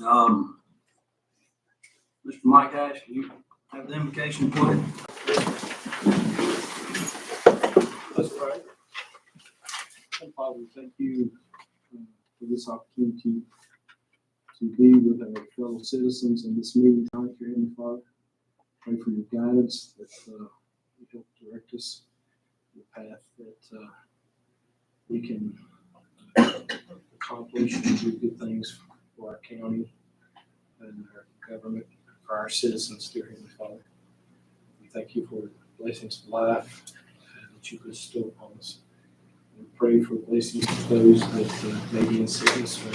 Mr. Mike Ash, you have the invocation plate. That's right. Father, thank you for this opportunity to be with our fellow citizens in this meeting tonight, your Heavenly Father. Pray for your guidance, that you help direct us in the path that we can accomplish and do good things for our county and our government, for our citizens, dear Heavenly Father. We thank you for blessings of life that you bestow upon us. We pray for blessings to those that may be in sickness or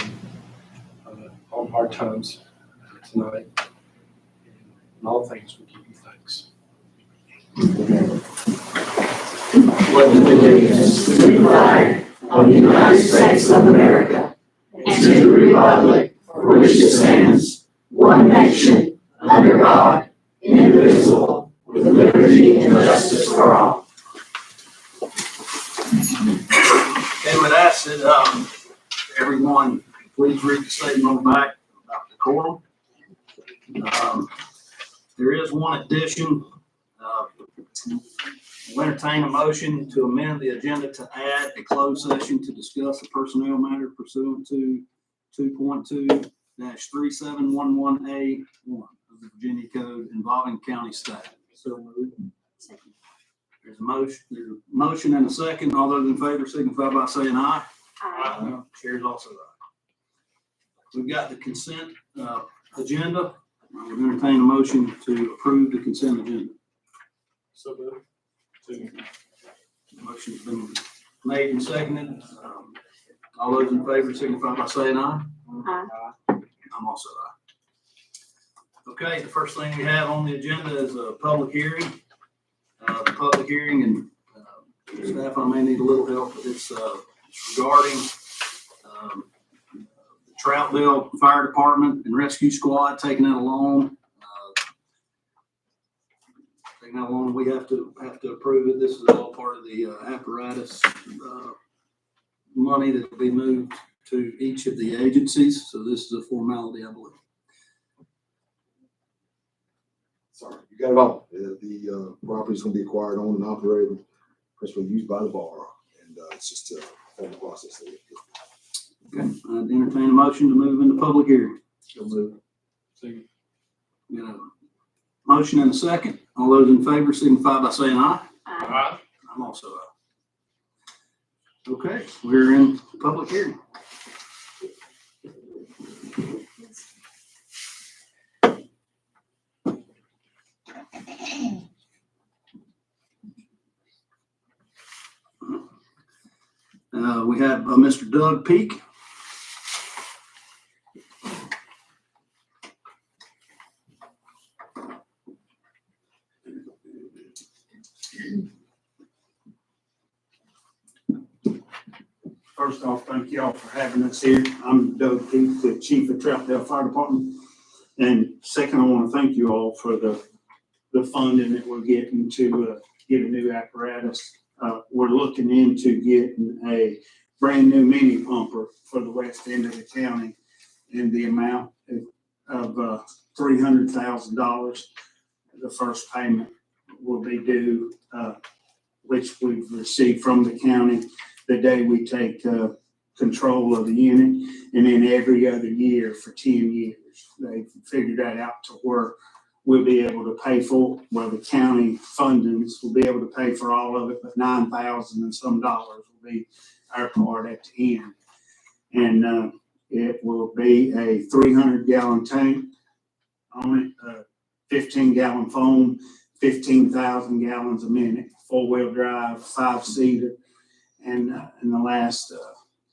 on hard times tonight. In all things, we give you thanks. Pledge allegiance to the flag of the United States of America and to the republic for which it stands, one nation, under God, indivisible, with liberty and justice for all. Okay, with that said, everyone, please read the statement on the back about the quorum. There is one addition. We'll entertain a motion to amend the agenda to add a closed session to discuss a personnel matter pursuant to 2.2-3711A1 of the Virginia Code involving county staff. So moved. There's a motion and a second. All those in favor signify by saying aye. Aye. Chairs also aye. We've got the consent agenda. We're going to entertain a motion to approve the consent agenda. So moved. Motion's been made and seconded. All those in favor signify by saying aye. Aye. I'm also aye. Okay, the first thing we have on the agenda is a public hearing. The public hearing, and staff, I may need a little help, but it's regarding the Troutdale Fire Department and Rescue Squad taking out a loan. We have to approve it. This is all part of the apparatus money that will be moved to each of the agencies. So this is a formality, I believe. Sorry, you got it all. The property is going to be acquired, owned, and operated, principally used by the bar, and it's just a formal process. Okay, I'd entertain a motion to move into public hearing. So moved. Second. Got a motion and a second. All those in favor signify by saying aye. Aye. I'm also aye. Okay, we're in public hearing. We have Mr. Doug Peak. First off, thank you all for having us here. I'm Doug Peak, the Chief of Troutdale Fire Department. And second, I want to thank you all for the funding that we're getting to get a new apparatus. We're looking into getting a brand new mini pumper for the west end of the county in the amount of $300,000. The first payment will be due, which we've received from the county the day we take control of the unit, and then every other year for 10 years. They've figured that out to where we'll be able to pay for, well, the county fundings will be able to pay for all of it, but $9,000 and some dollars will be our part at the end. And it will be a 300-gallon tank on it, 15-gallon foam, 15,000 gallons a minute, 4-wheel drive, 5-seater. And in the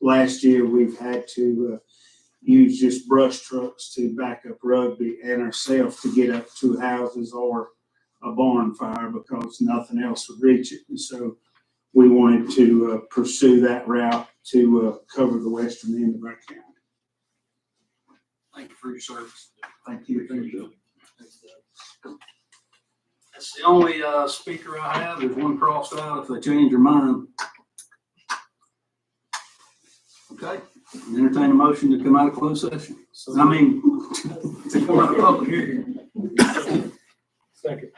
last year, we've had to use just brush trucks to back up Rugby and ourselves to get up to houses or a barn fire because nothing else would reach it. And so we wanted to pursue that route to cover the western end of our county. Thank you for your service. Thank you. Thank you. That's the only speaker I have. There's one crossed out if they change their mind. Okay, entertain a motion to come out of closed session. I mean, to come out of public hearing. Second.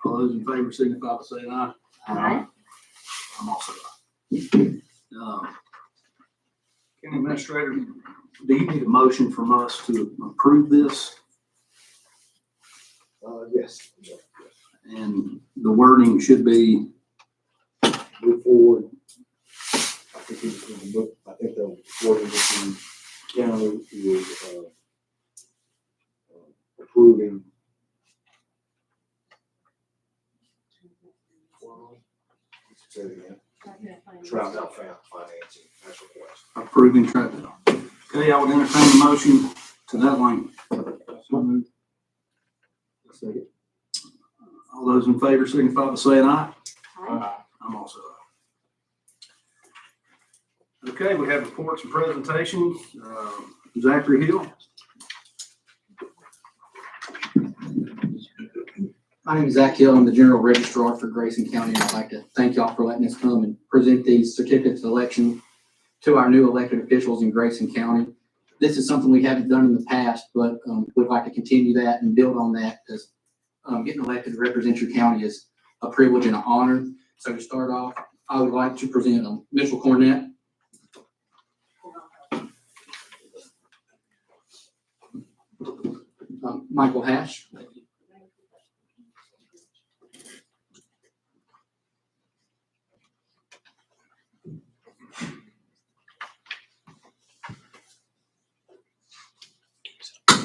All those in favor signify by saying aye. Aye. I'm also aye. County Administrator, do you need a motion from us to approve this? Yes. And the wording should be, Move forward. I think the wording would be county is, approving. Say it again. Troutdale financing, that's request. approving Troutdale. Okay, I would entertain a motion to that line. Second. All those in favor signify by saying aye. Aye. I'm also aye. Okay, we have reports and presentations. Zachary Hill. My name is Zach Hill. I'm the General Registrar for Grayson County, and I'd like to thank y'all for letting us come and present these certificates of election to our new elected officials in Grayson County. This is something we haven't done in the past, but we'd like to continue that and build on that, because getting elected to represent your county is a privilege and an honor. So to start off, I would like to present Mitchell Cornett. Michael Hash.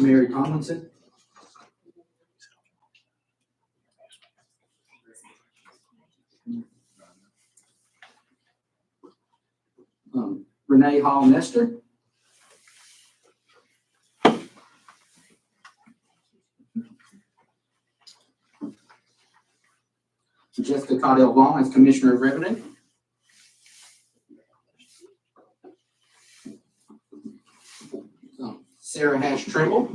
Mary Tomlinson. Renee Hall Nestor. Jessica Caudell Vaughn as Commissioner of Revenue. Sarah Hash Trimble.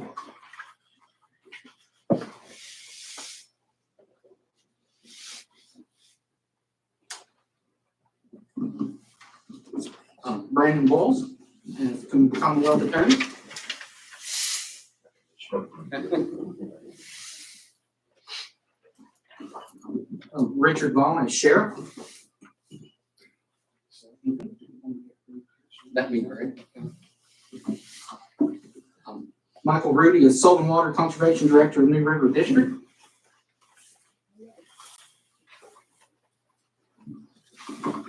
Brandon Bowles as Commonwealth Attorney. Richard Vaughn as Sheriff. That'd be great. Michael Rudy is Soil and Water Conservation Director of New River District.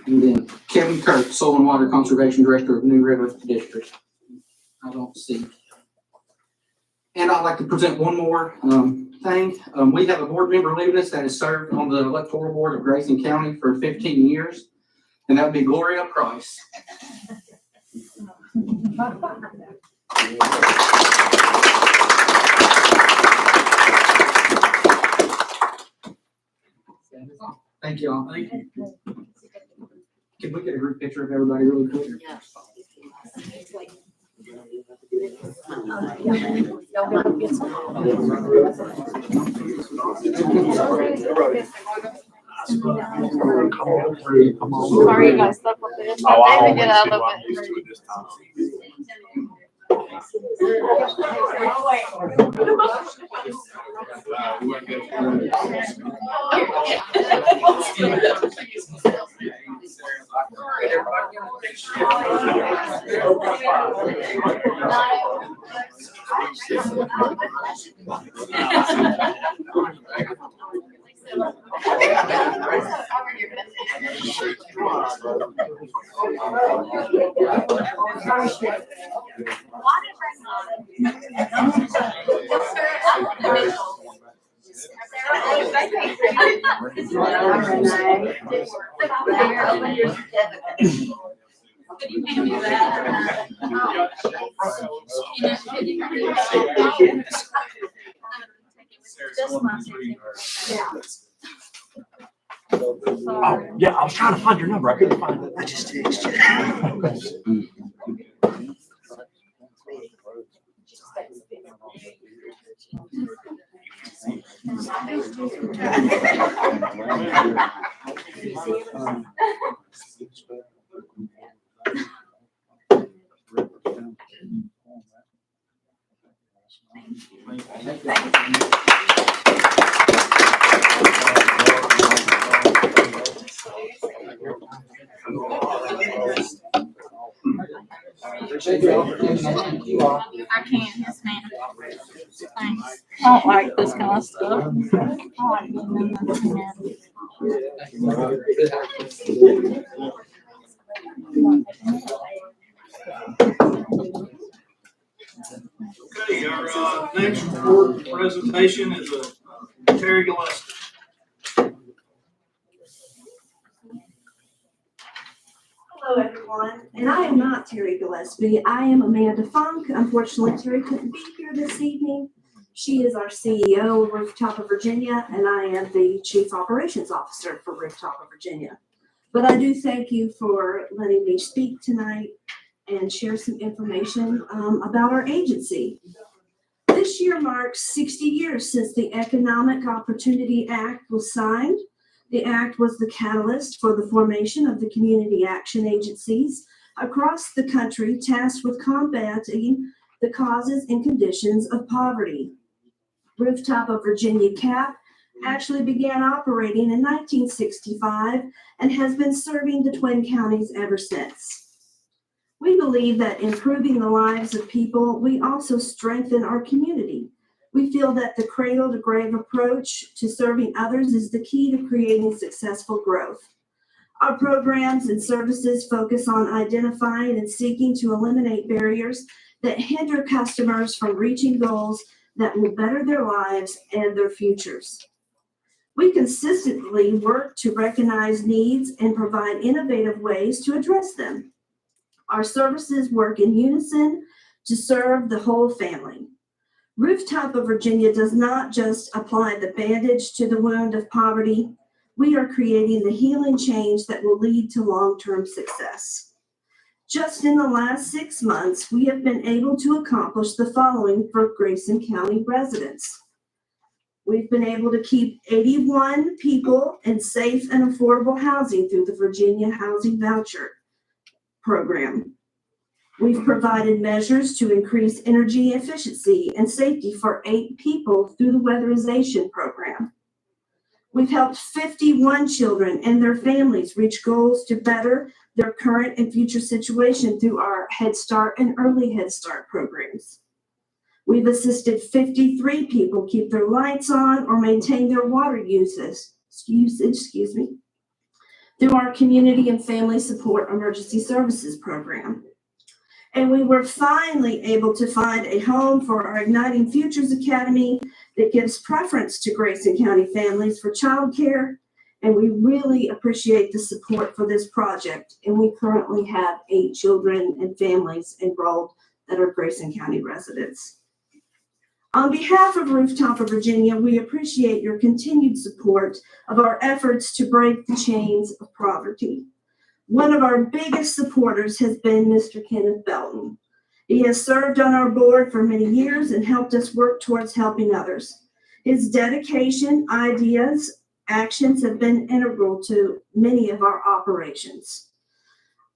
And then Kevin Kirk, Soil and Water Conservation Director of New River District. I don't see. And I'd like to present one more thing. We have a board member leaving us that has served on the electoral board of Grayson County for 15 years, and that would be Gloria Price. Thank you all. Thank you. Can we get a group picture of everybody really quick? Yeah. Sorry, you guys stuck with this. I think we get out of it. Oh, yeah, I was trying to find your number. I couldn't find it. I just texted you. Appreciate you all for coming in. You all. I can, yes, ma'am. Thanks. I don't like this kind of stuff. I like being in Okay, our next report presentation is Terry Gillespie. Hello, everyone, and I am not Terry Gillespie. I am Amanda Funk. Unfortunately, Terry couldn't be here this evening. She is our CEO of Rooftop of Virginia, and I am the Chief Operations Officer for Rooftop of Virginia. But I do thank you for letting me speak tonight and share some information about our agency. This year marks 60 years since the Economic Opportunity Act was signed. The act was the catalyst for the formation of the community action agencies across the country tasked with combating the causes and conditions of poverty. Rooftop of Virginia CAP actually began operating in 1965 and has been serving the Twin Counties ever since. We believe that improving the lives of people, we also strengthen our community. We feel that the cradle-to-grave approach to serving others is the key to creating successful growth. Our programs and services focus on identifying and seeking to eliminate barriers that hinder customers from reaching goals that will better their lives and their futures. We consistently work to recognize needs and provide innovative ways to address them. Our services work in unison to serve the whole family. Rooftop of Virginia does not just apply the bandage to the wound of poverty. We are creating the healing change that will lead to long-term success. Just in the last 6 months, we have been able to accomplish the following for Grayson County residents. We've been able to keep 81 people in safe and affordable housing through the Virginia Housing Voucher Program. We've provided measures to increase energy efficiency and safety for 8 people through the weatherization program. We've helped 51 children and their families reach goals to better their current and future situation through our Head Start and Early Head Start programs. We've assisted 53 people keep their lights on or maintain their water usage, through our Community and Family Support Emergency Services program. And we were finally able to find a home for our Igniting Futures Academy that gives preference to Grayson County families for childcare. And we really appreciate the support for this project. And we currently have 8 children and families enrolled that are Grayson County residents. On behalf of Rooftop of Virginia, we appreciate your continued support of our efforts to break the chains of poverty. One of our biggest supporters has been Mr. Kenneth Belton. He has served on our board for many years and helped us work towards helping others. His dedication, ideas, actions have been integral to many of our operations.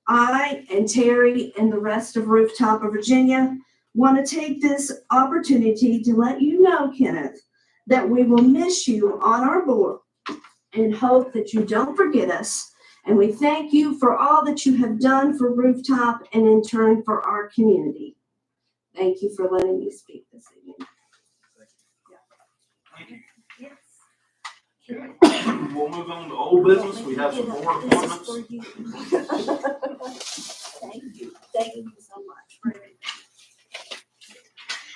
I and Terry and the rest of Rooftop of Virginia want to take this opportunity to let you know, Kenneth, that we will miss you on our board and hope that you don't forget us. And we thank you for all that you have done for Rooftop and in turn for our community. Thank you for letting me speak this evening. Thank you. Yes. We'll move on to old business. We have some board appointments. Thank you. Thank you so much for everything.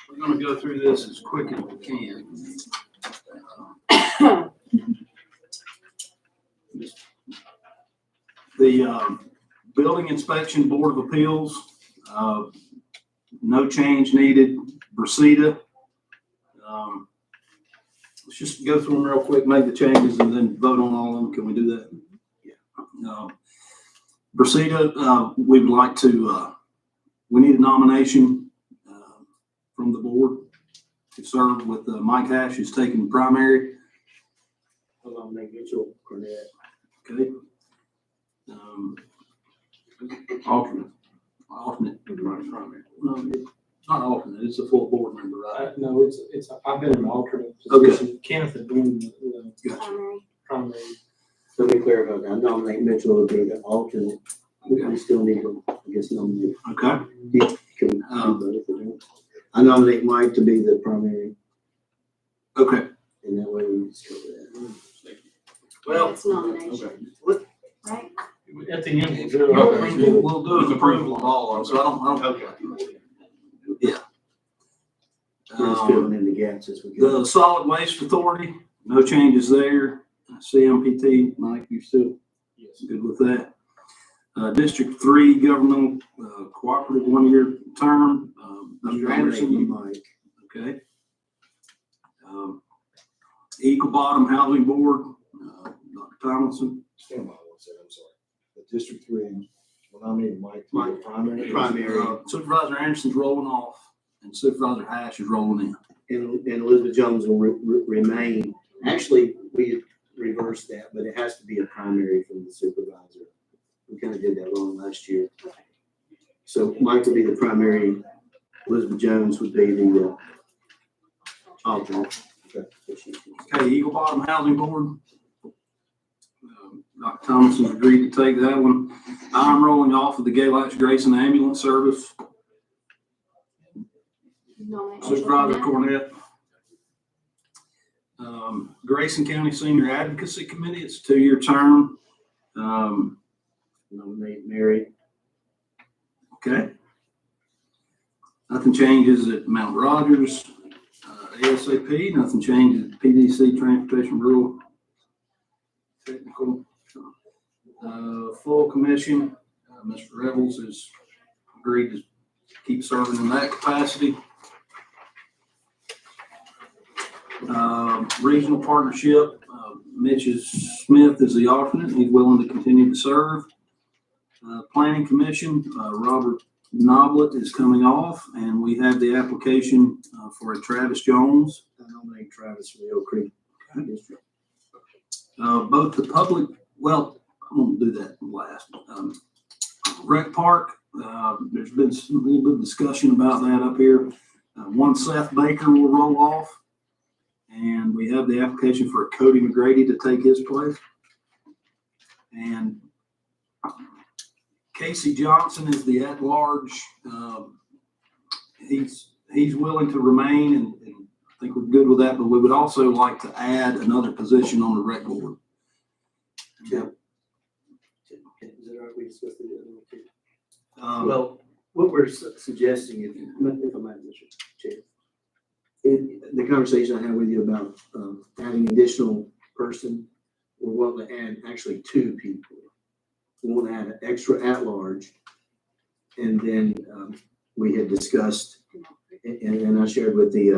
We're going to go through this as quick as we can. The Building Inspection Board of Appeals, no change needed. Brasida, let's just go through them real quick, make the changes, and then vote on all of them. Can we do that? Yeah. Brasida, we would like to, we need a nomination from the board to serve with Mike Hash, who's taking primary. Hold on, make Mitchell Cornett. Okay. Alternate. alternate. Primary. No, it's not alternate, it's a full board member, right? No, it's, I've been in an alternate Okay. position. Kenneth had been the Gotcha. primary. So let me clarify, that. I nominate Mitchell to be the alternate. We still need to, I guess, nominate. Okay. Can we do both? I nominate Mike to be the primary, Okay. and that way we just cover that. Well, It's nomination, okay. right? At the end, we'll do it. We'll do an approval of all of them, so I don't. Yeah. We're just filling in the gaps as we go. The Solid Waste Authority, no changes there. CMPT, Mike, you still good with that? District 3 Governmental Cooperative 1-year term. I'm nominating you, Mike. Okay. Eagle Bottom Housing Board, Dr. Tomlinson. Stand by one second, I'm sorry. The District 3, will nominate Mike to be the primary. Primary. Supervisor Anderson's rolling off and Supervisor Hash is rolling in. And Elizabeth Jones will remain. Actually, we had reversed that, but it has to be a primary from the supervisor. We kind of did that wrong last year. So Mike will be the primary. Elizabeth Jones would be the alternate. Okay, Eagle Bottom Housing Board. Dr. Thompson agreed to take that one. I'm rolling off of the Gaylord Grayson Ambulance Service. Nomination. Supervisor Cornett. Grayson County Senior Advocacy Committee, it's a 2-year term. Nominate Mary. Okay. Nothing changes at Mount Rogers, ASAP, nothing changes at PDC Transportation Bureau. Technical. Full commission, Mr. Rebels has agreed to keep serving in that capacity. Regional partnership, Mitch Smith is the alternate. He's willing to continue to serve. Planning commission, Robert Noblet is coming off, and we have the application for a Travis Jones. I nominate Travis from the Oak Creek District. Both the public, well, I'm gonna do that last. Rec Park, there's been a little bit of discussion about that up here. One Seth Baker will roll off, and we have the application for Cody McGrady to take his place. And Casey Johnson is the at-large. He's willing to remain, and I think we're good with that, but we would also like to add another position on the rec board. Is that right? We discussed it the other one too. Well, Well, what we're suggesting, if I might, Mr. Chair, the conversation I had with you about adding additional person, we're wanting to add actually 2 people. We want to add an extra at-large, and then we had discussed, and I shared with the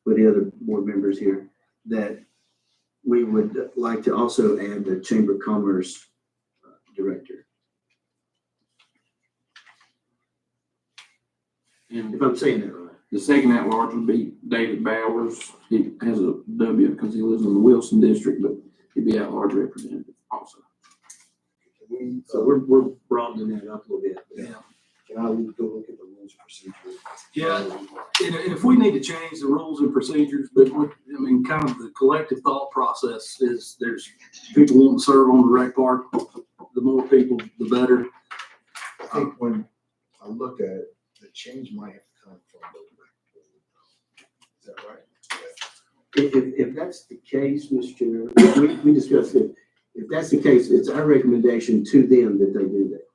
other board members here, that we would like to also add the Chamber of Commerce director. And If I'm saying that right. the second at large would be David Bowers. He has a W because he lives in the Wilson district, but he'd be at large representative also. So we're broadening that up a little bit. yeah. Can I go look at the rules and procedures? Yeah, and if we need to change the rules and procedures, but I mean, kind of the collective thought process is there's people want to serve on the rec park. The more people, the better. I think when I look at it, the change might have to come from the rec board. Is that right? If that's the case, Mr. Chair, we discussed it. If that's the case, it's our recommendation to them that they do that.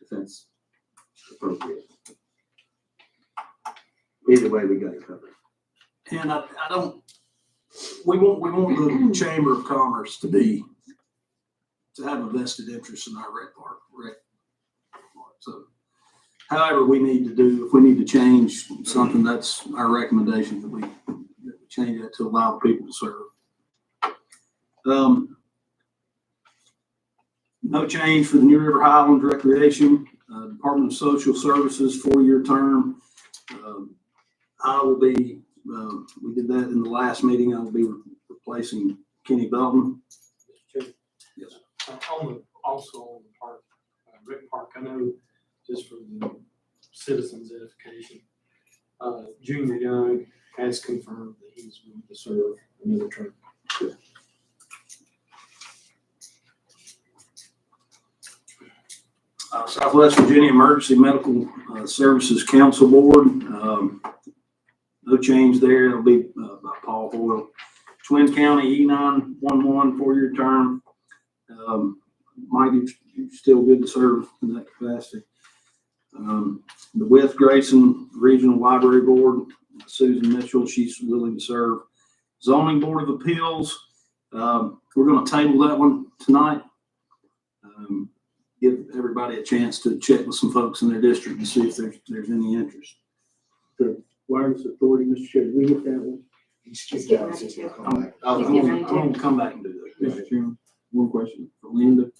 If that's appropriate. Either way, we got it covered. And I don't, we want the Chamber of Commerce to have a vested interest in our rec park. So however we need to do, if we need to change something, that's our recommendation that we change that to allow people to serve. No change for the New River Highlands Recreation, Department of Social Services, 4-year term. I will be, we did that in the last meeting, I will be replacing Kenny Belton. Yes. Also on the park, rec park, I know just for the citizens' edification. Junior Young has confirmed that he's willing to serve another term. Southwest Virginia Emergency Medical Services Council Board, no change there. It'll be by Paul Hoyle. Twin County E911 4-year term. Mike, you're still good to serve in that capacity. The With Grayson Regional Library Board, Susan Mitchell, she's willing to serve. Zoning Board of Appeals, we're going to table that one tonight. Give everybody a chance to check with some folks in their district and see if there's any interest. The wireless authority, Mr. Chair, did we get that one? Just get ready to. I'm Just get ready going to. to come back and do that. Mr. Chairman, one question for Linda.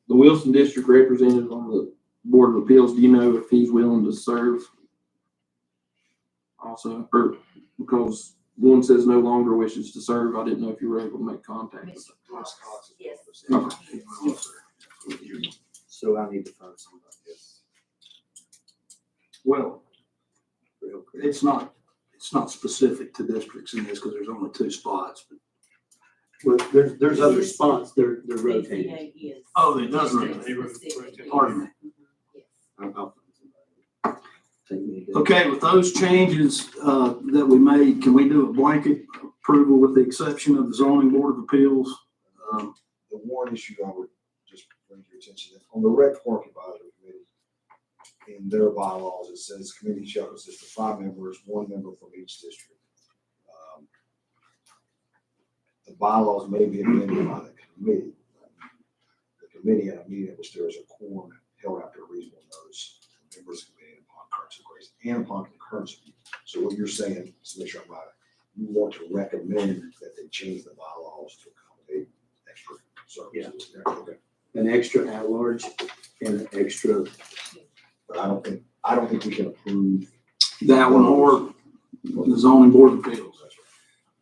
The Wilson District representative on the Board of Appeals, do you know if he's willing to serve also? Or because one says no longer wishes to serve, I didn't know if you were able to make contact with him. Yes. Okay. So I need to find somebody else. Well, it's not specific to districts in this because there's only 2 spots. Well, there's other spots, they're rotating. Oh, it does rotate. Pardon me. I'll find somebody. Take me a day. Okay, with those changes that we made, can we do a blanket approval with the exception of the Zoning Board of Appeals? The one issue I would just bring to your attention is on the Rec Park Advisory Committee, in their bylaws, it says committee shall consist of 5 members, 1 member from each district. The bylaws may be amended by the committee. The committee had a meeting at which there was a quorum held after a reasonable notice. The members of the committee upon concurrence of Grayson and upon concurrence of you. So what you're saying, to make sure I'm right, you want to recommend that they change the bylaws to accommodate extra services. Yeah. Okay. An extra at-large and an extra, But I don't think we can approve. That one or the Zoning Board of Appeals?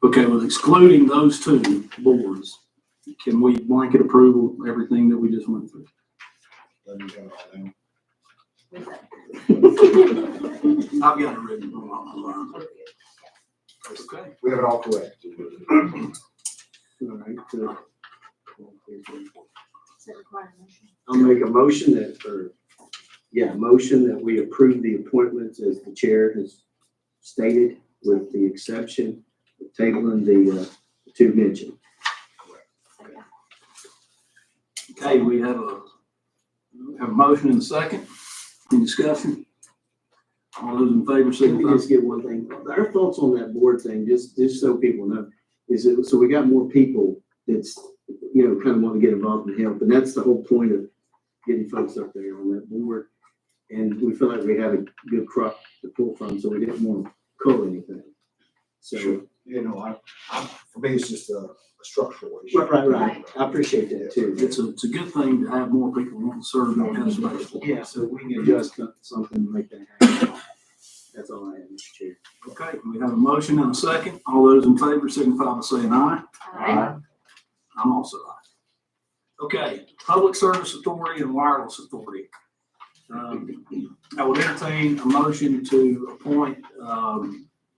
Okay, with excluding those 2 boards, can we blanket approval of everything that we just went through? Let me have it all down. I've got it written on my line. Okay. We have it all correct. all right. I'll make a motion motion that we approve the appointments as the chair has stated, with the exception of tabling the 2 mentioned. Okay, we have a motion and a second. Any discussion? All those in favor, Let me signify. just get one thing. Our thoughts on that board thing, just so people know, is it, so we got more people that's, kind of want to get involved and help. And that's the whole point of getting folks up there on that board. And we feel like we have a good crop to pull from, so we didn't want to cull anything. So, Sure. For me, it's just a structural issue. right. I appreciate that too. It's a good thing to have more people want to serve more in space. Yeah, so we can adjust something to make that happen. That's all I have, Mr. Chair. Okay, we have a motion and a second. All those in favor signify by saying aye. Aye. I'm also aye. Okay, Public Service Authority and Wireless Authority. I would entertain a motion to appoint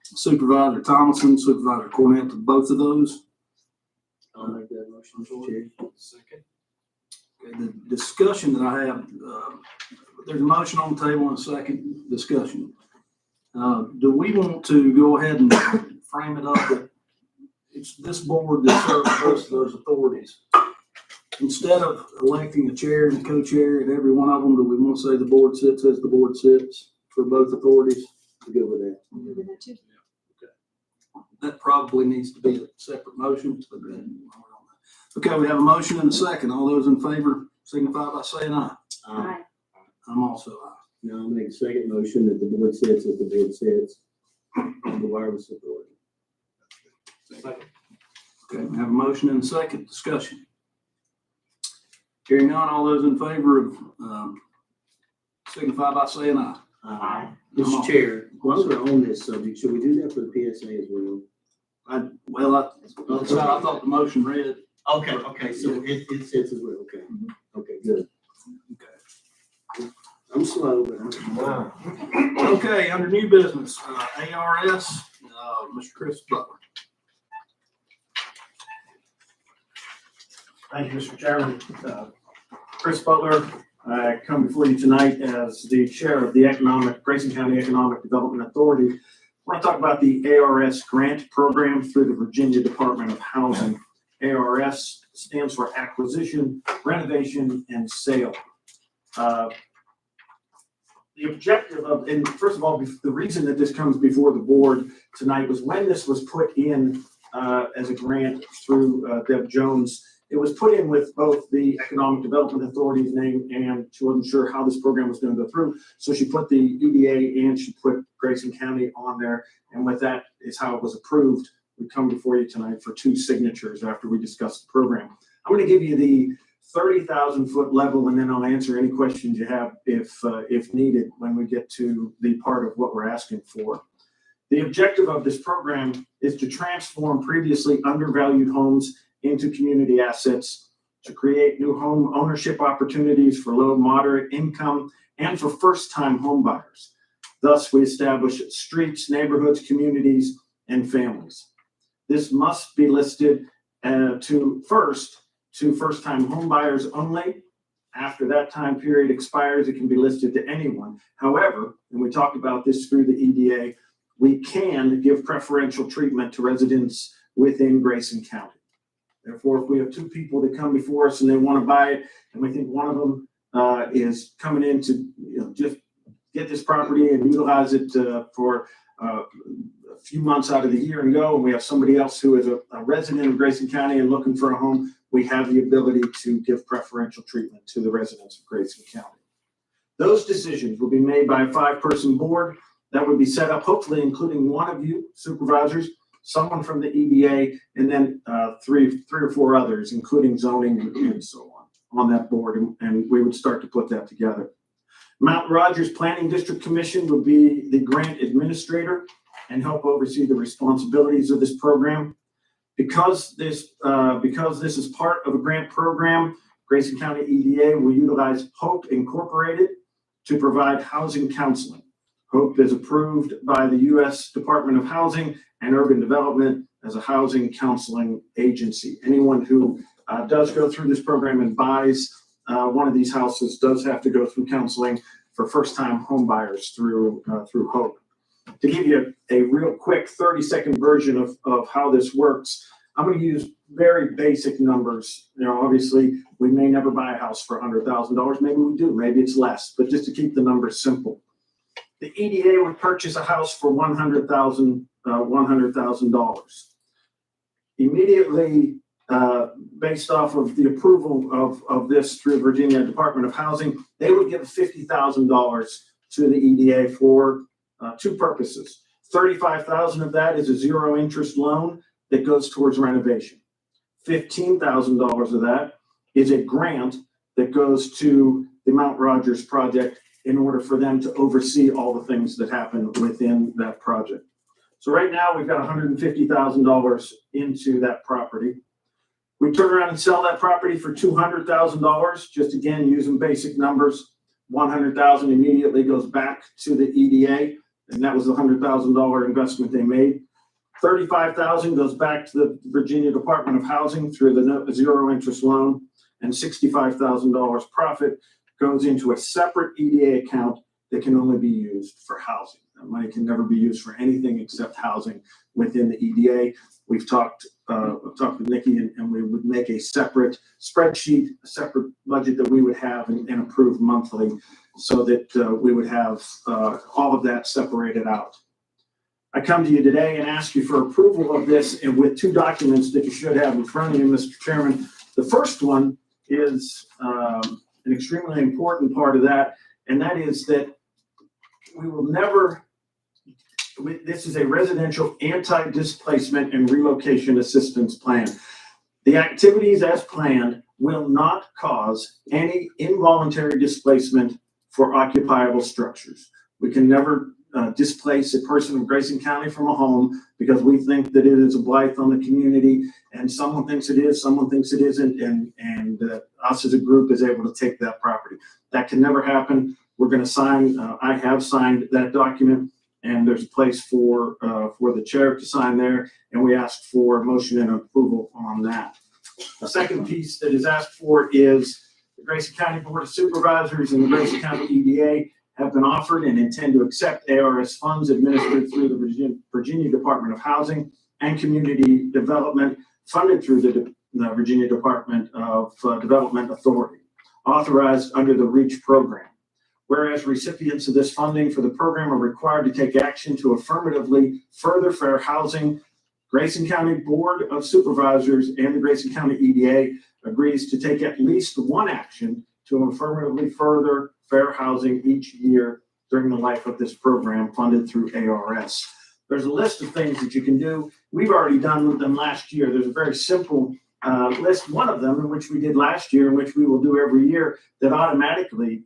Supervisor Thomason, Supervisor Cornett to both of those. I'll make that motion, Mr. Chair. Second. Okay, the discussion that I have, there's a motion on the table and a second discussion. Do we want to go ahead and frame it up that it's this board that serves both of those authorities? Instead of electing a chair and a co-chair at every one of them, do we want to say the board sits as the board sits for both authorities? I'm good with that. That probably needs to be a separate motion. Okay, we have a motion and a second. All those in favor signify by saying aye. Aye. I'm also aye. Now I'll make a second motion that the board sits as the board sits on the wireless authority. Okay, we have a motion and a second. Discussion. Hearing none, all those in favor of signify by saying aye. Aye. Mr. Chair, while we're on this subject, should we do that for the PSA as well? That's how I thought the motion read. Okay, so it sits as well, okay. Okay, good. Okay. I'm slow, but I'm. Okay, under new business, ARS, Mr. Chris Butler. Thank you, Mr. Chairman. Chris Butler, I come before you tonight as the chair of the Grayson County Economic Development Authority. I want to talk about the ARS grant program through the Virginia Department of Housing. ARS stands for Acquisition, Renovation, and Sale. The objective of, and first of all, the reason that this comes before the board tonight was when this was put in as a grant through Deb Jones. It was put in with both the Economic Development Authority's name, and she wasn't sure how this program was going to go through. So she put the EDA and she put Grayson County on there. And with that is how it was approved. We come before you tonight for 2 signatures after we discuss the program. I'm going to give you the 30,000 foot level, and then I'll answer any questions you have if needed when we get to the part of what we're asking for. The objective of this program is to transform previously undervalued homes into community assets, to create new home ownership opportunities for low, moderate income, and for first-time home buyers. Thus, we establish streets, neighborhoods, communities, and families. This must be listed to first-time home buyers only. After that time period expires, it can be listed to anyone. However, and we talked about this through the EDA, we can give preferential treatment to residents within Grayson County. Therefore, if we have 2 people that come before us and they want to buy it, and we think one of them is coming in to just get this property and utilize it for a few months out of the year and go, and we have somebody else who is a resident of Grayson County and looking for a home, we have the ability to give preferential treatment to the residents of Grayson County. Those decisions will be made by a 5-person board that would be set up, hopefully including one of you supervisors, someone from the EDA, and then 3 or 4 others, including zoning and so on that board, and we would start to put that together. Mount Rogers Planning District Commission would be the grant administrator and help oversee the responsibilities of this program. Because this is part of a grant program, Grayson County EDA will utilize HOPE Incorporated to provide housing counseling. HOPE is approved by the U.S. Department of Housing and Urban Development as a housing counseling agency. Anyone who does go through this program and buys one of these houses does have to go through counseling for first-time home buyers through HOPE. To give you a real quick 30-second version of how this works, I'm going to use very basic numbers. Obviously, we may never buy a house for $100,000. Maybe we do. Maybe it's less. But just to keep the numbers simple, the EDA would purchase a house for $100,000. Immediately, based off of the approval of this through Virginia Department of Housing, they would give $50,000 to the EDA for 2 purposes. $35,000 of that is a 0 interest loan that goes towards renovation. $15,000 of that is a grant that goes to the Mount Rogers project in order for them to oversee all the things that happen within that project. So right now we've got $150,000 into that property. We turn around and sell that property for $200,000, just again, using basic numbers. $100,000 immediately goes back to the EDA, and that was the $100,000 investment they made. $35,000 goes back to the Virginia Department of Housing through the 0 interest loan, and $65,000 profit goes into a separate EDA account that can only be used for housing. That money can never be used for anything except housing within the EDA. We've talked with Nikki, and we would make a separate spreadsheet, a separate budget that we would have and approve monthly, so that we would have all of that separated out. I come to you today and ask you for approval of this, and with 2 documents that you should have in front of you, Mr. Chairman. The first one is an extremely important part of that, and that is that we will never, this is a residential anti-displacement and relocation assistance plan. The activities as planned will not cause any involuntary displacement for occupiable structures. We can never displace a person in Grayson County from a home because we think that it is a blight on the community, and someone thinks it is, someone thinks it isn't, and us as a group is able to take that property. That can never happen. We're going to sign, I have signed that document, and there's a place for the chair to sign there, and we asked for a motion and approval on that. The second piece that is asked for is the Grayson County Board of Supervisors and the Grayson County EDA have been offered and intend to accept ARS funds administered through the Virginia Department of Housing and Community Development, funded through the Virginia Department of Development Authority, authorized under the REACH program. Whereas recipients of this funding for the program are required to take action to affirmatively further fair housing, Grayson County Board of Supervisors and the Grayson County EDA agrees to take at least one action to affirmatively further fair housing each year during the life of this program funded through ARS. There's a list of things that you can do. We've already done them last year. There's a very simple list, one of them, in which we did last year, in which we will do every year, that automatically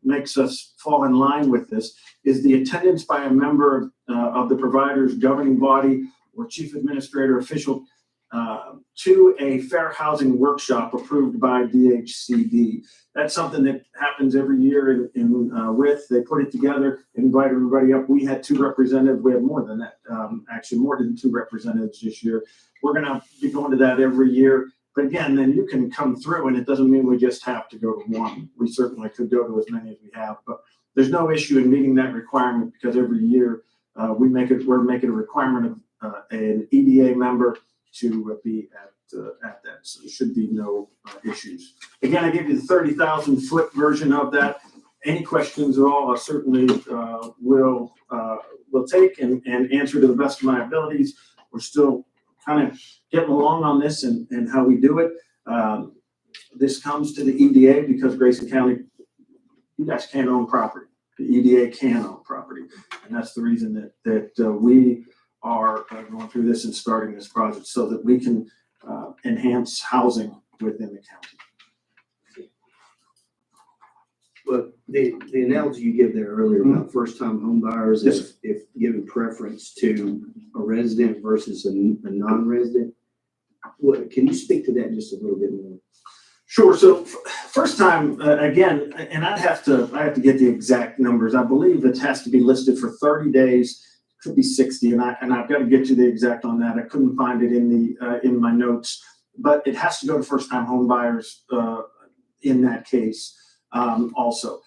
makes us fall in line with this, is the attendance by a member of the provider's governing body or chief administrator official to a fair housing workshop approved by DHCD. That's something that happens every year they put it together, invite everybody up. We had 2 representatives. We have more than that, actually more than 2 representatives this year. We're going to be going to that every year. But again, then you can come through, and it doesn't mean we just have to go to one. We certainly could go to as many as we have, but there's no issue in meeting that requirement because every year we're making a requirement of an EDA member to be at that. So there should be no issues. Again, I gave you the 30,000 foot version of that. Any questions at all, I certainly will take and answer to the best of my abilities. We're still kind of getting along on this and how we do it. This comes to the EDA because Grayson County, you guys can't own property. The EDA can own property. And that's the reason that we are going through this and starting this project so that we can enhance housing within the county. But the analogy you gave there earlier about first-time home buyers, Yes. if given preference to a resident versus a non-resident, can you speak to that just a little bit more? Sure. So first time, again, and I have to get the exact numbers. I believe it has to be listed for 30 days. Could be 60, and I've got to get you the exact on that. I couldn't find it in my notes, but it has to go to first-time home buyers in that case. Also,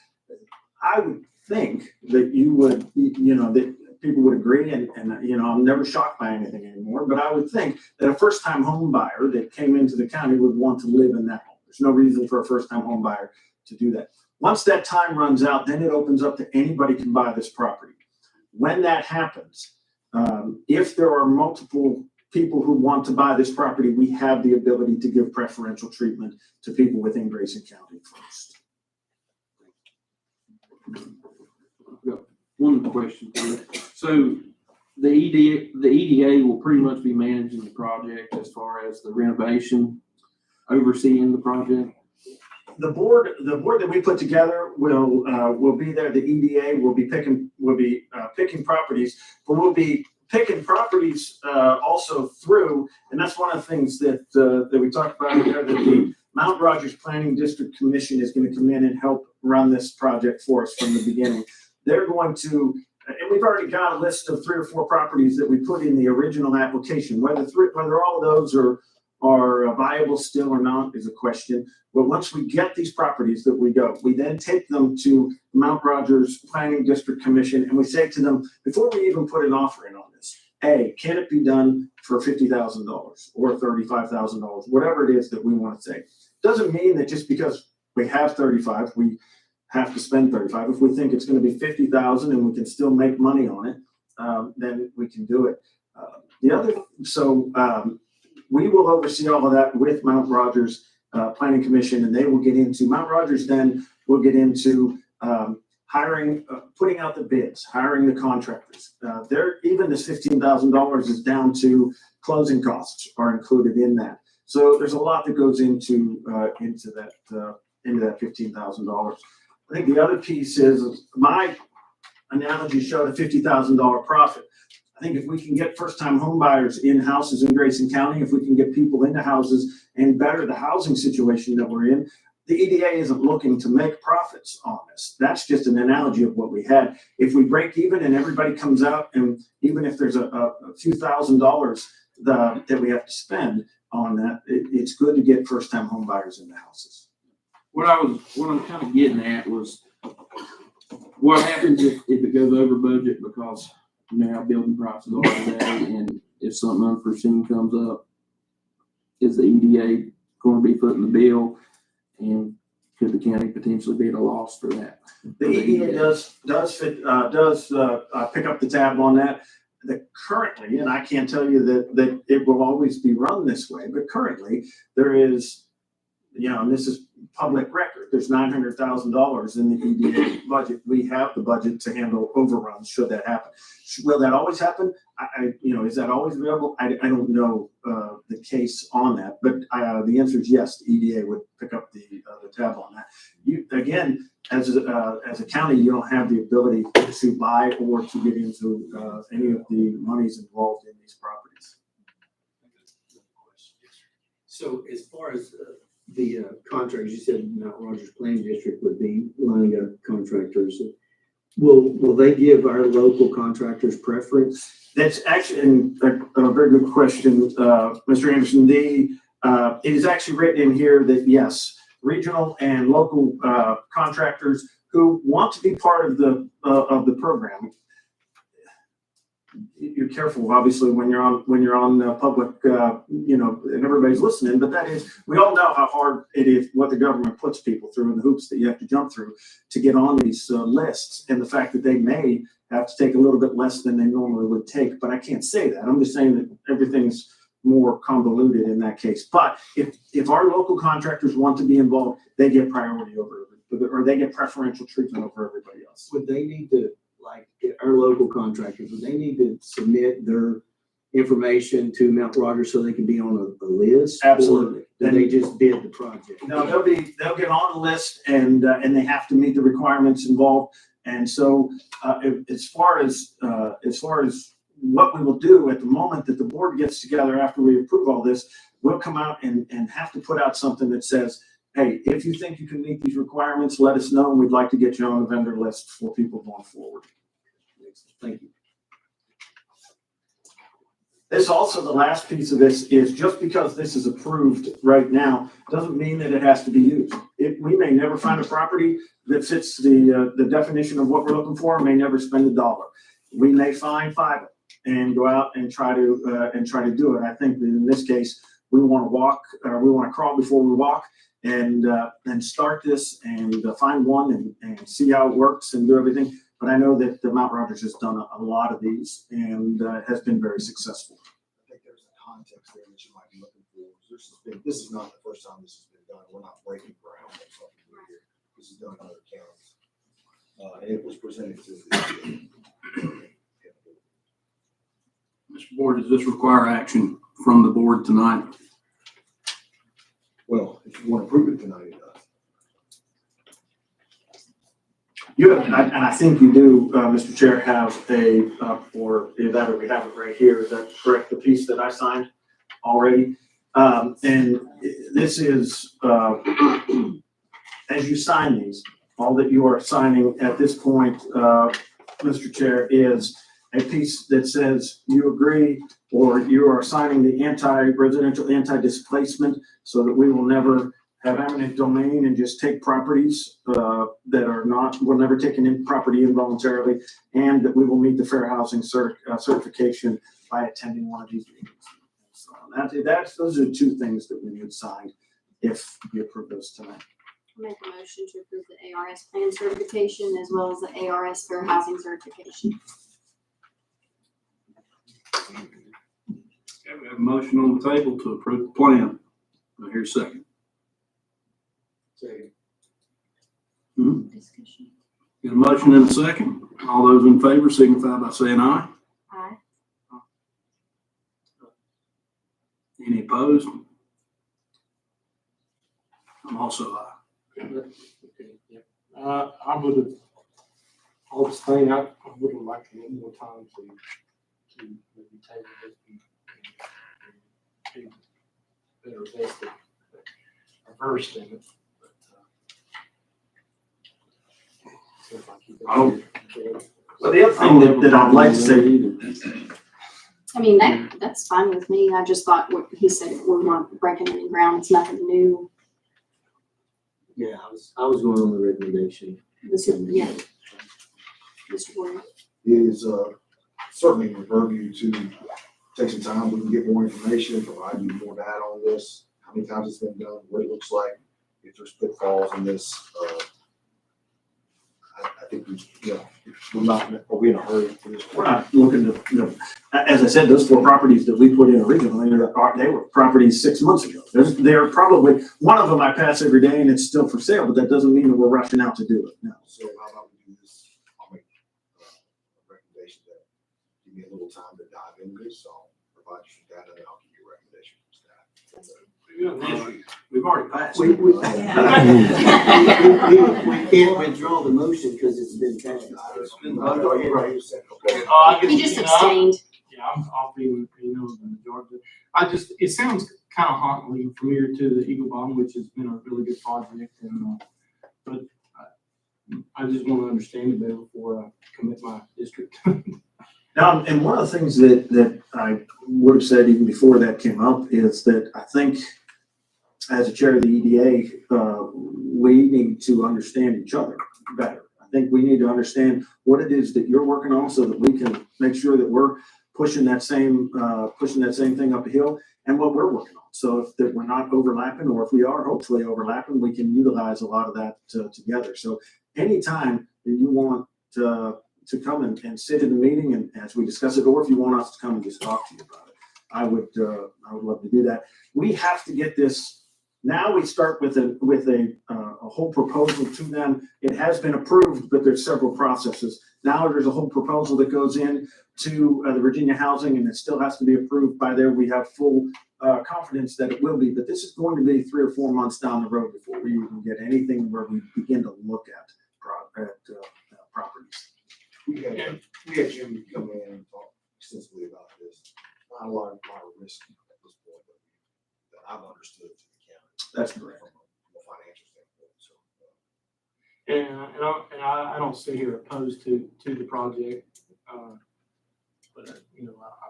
I would think that you would, that people would agree, and I'm never shocked by anything anymore. But I would think that a first-time home buyer that came into the county would want to live in that home. There's no reason for a first-time home buyer to do that. Once that time runs out, then it opens up to anybody can buy this property. When that happens, if there are multiple people who want to buy this property, we have the ability to give preferential treatment to people within Grayson County first. One question for you. So the EDA will pretty much be managing the project as far as the renovation, overseeing the project. The board that we put together will be there. The EDA will be picking properties, but we'll be picking properties also through, and that's one of the things that we talked about here, that the Mount Rogers Planning District Commission is going to come in and help run this project for us from the beginning. They're going to, and we've already got a list of 3 or 4 properties that we put in the original application. Whether all of those are viable still or not is a question. But once we get these properties we then take them to Mount Rogers Planning District Commission, and we say to them, before we even put an offer in on this, A, can it be done for $50,000 or $35,000, whatever it is that we want to say. Doesn't mean that just because we have 35, we have to spend 35. If we think it's going to be 50,000 and we can still make money on it, then we can do it. We will oversee all of that with Mount Rogers Planning Commission, and they will get into, Mount Rogers then will get into hiring, putting out the bids, hiring the contractors. Even this $15,000 is down to closing costs are included in that. So there's a lot that goes into that $15,000. I think the other piece is my analogy showed a $50,000 profit. I think if we can get first-time home buyers in houses in Grayson County, if we can get people into houses and better the housing situation that we're in, the EDA isn't looking to make profits on this. That's just an analogy of what we had. If we break even and everybody comes out, and even if there's a few $1,000s that we have to spend on that, it's good to get first-time home buyers in the houses. What I'm kind of getting at was, what happens if it goes over budget, because you know how building prices are today, and if something unforeseen comes up, is the EDA going to be footing the bill, and could the county potentially be at a loss for that? The EDA does pick up the tab on that. Currently, and I can't tell you that it will always be run this way, but currently there is, and this is public record, there's $900,000 in the EDA budget. We have the budget to handle overruns should that happen. Will that always happen? Is that always available? I don't know the case on that, but the answer is yes. The EDA would pick up the tab on that. Again, as a county, you don't have the ability to buy or to get into any of the monies involved in these properties. So as far as the contractors, you said Mount Rogers Planning District would be lining up contractors. Will they give our local contractors preference? That's actually a very good question, Mr. Anderson. It is actually written in here that yes, regional and local contractors who want to be part of the program. You're careful, obviously, when you're on public, and everybody's listening. But that is, we all know how hard it is, what the government puts people through, and the hoops that you have to jump through to get on these lists, and the fact that they may have to take a little bit less than they normally would take. But I can't say that. I'm just saying that everything's more convoluted in that case. But if our local contractors want to be involved, they get priority over everybody, or they get preferential treatment over everybody else. Would they need to, like our local contractors, would they need to submit their information to Mount Rogers so they can be on a list? Absolutely. Or do they just bid the project? No, they'll get on the list, and they have to meet the requirements involved. And so, as far as what we will do at the moment that the board gets together after we approve all this, we'll come out and have to put out something that says, hey, if you think you can meet these requirements, let us know, and we'd like to get you on the vendor list for people going forward. Thank you. This also, the last piece of this is, just because this is approved right now doesn't mean that it has to be used. We may never find a property that fits the definition of what we're looking for, and may never spend $1. We may find 5 and go out and try to do it. I think that in this case, we want to crawl before we walk, and start this and find one and see how it works and do everything. But I know that the Mount Rogers has done a lot of these and has been very successful. I think there's a context there that you might be looking for. This is not the first time this has been done. We're not breaking ground on something here. This is done in other counties. And it was presented to the Mr. Board, does this require action from the board tonight? well, if you want to prove it tonight, it does. You have, and I think you do, Mr. Chair, have or either that or we have it right here. Is that correct? The piece that I signed already? And this is, as you sign these, all that you are signing at this point, Mr. Chair, is a piece that says you agree, or you are signing the anti-residential, anti-displacement, so that we will never have eminent domain and just take properties that are not, we'll never take an property involuntarily, and that we will meet the fair housing certification by attending one of these meetings. So those are the two things that we need signed if we approve those tonight. Make a motion to approve the ARS plan certification as well as the ARS fair housing certification. Okay, we have a motion on the table to approve the plan. Do I hear a second? Second. Discussion. Get a motion and a second. All those in favor signify by saying aye. Aye. Any opposed? I'm also aye. I would abstain. would like a little more time to maybe table this and be better vested, versed in it. But, seems like you guys- Well, the other thing that I'd like to say, I mean, that's fine with me. I just thought what he said, we weren't breaking any ground. It's nothing new. Yeah, I was going on the recommendation. Yeah. Mr. Warren. It is certainly in purview to take some time, we can get more information, provide you more data on this, how many times it's been done, what it looks like, if there's pitfalls in this. I think we're not, are we in a hurry for this? we're not looking to, as I said, those 4 properties that we put in originally, they were properties 6 months ago. They're probably, one of them I pass every day and it's still for sale, but that doesn't mean that we're rushing out to do it. No. So how about we do this? I'll make a recommendation that give me a little time to dive into this, so I'll provide you some data and I'll give you a recommendation from staff. We've already passed. We can't withdraw the motion because it's been passed. It's been voted on. Right. Okay. He just abstained. Yeah, I'll be in the majority. It sounds kind of hauntingly familiar to the Eagle Bomb, which has been a really good project, and but I just want to understand it better before I commit my district. Now, and one of the things that I would have said even before that came up is that I think as a chair of the EDA, we need to understand each other better. I think we need to understand what it is that you're working on so that we can make sure that we're pushing that same thing up a hill and what we're working on. So if that we're not overlapping, or if we are hopefully overlapping, we can utilize a lot of that together. So anytime that you want to come and sit in the meeting and as we discuss it, or if you want us to come and just talk to you about it, I would love to do that. We have to get this. Now we start with a whole proposal to them. It has been approved, but there's several processes. Now there's a whole proposal that goes in to the Virginia Housing, and it still has to be approved by there. We have full confidence that it will be, but this is going to be 3 or 4 months down the road before we even get anything where we begin to look at properties. We had Jim come in and talk extensively about this. Not a lot of risk at this point that I've understood to the county. That's correct. From a financial standpoint, so. And I don't sit here opposed to the project, but I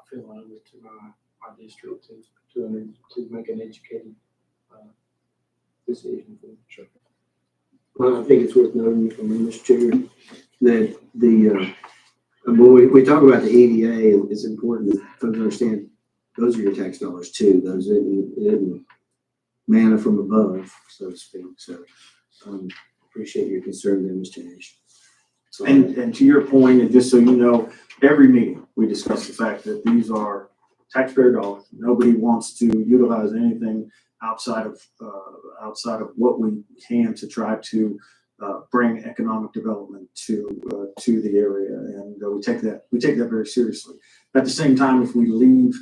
feel I owe it to my district to make an educated decision. Sure. Well, I think it's worth noting from Mr. Chair that when we talk about the EDA, it's important that folks understand those are your tax dollars too. Those isn't manna from above, so to speak. So appreciate your concern there, Mr. Nash. And to your point, and just so you know, every meeting we discuss the fact that these are taxpayer dollars. Nobody wants to utilize anything outside of what we can to try to bring economic development to the area, and we take that very seriously. At the same time, if we leave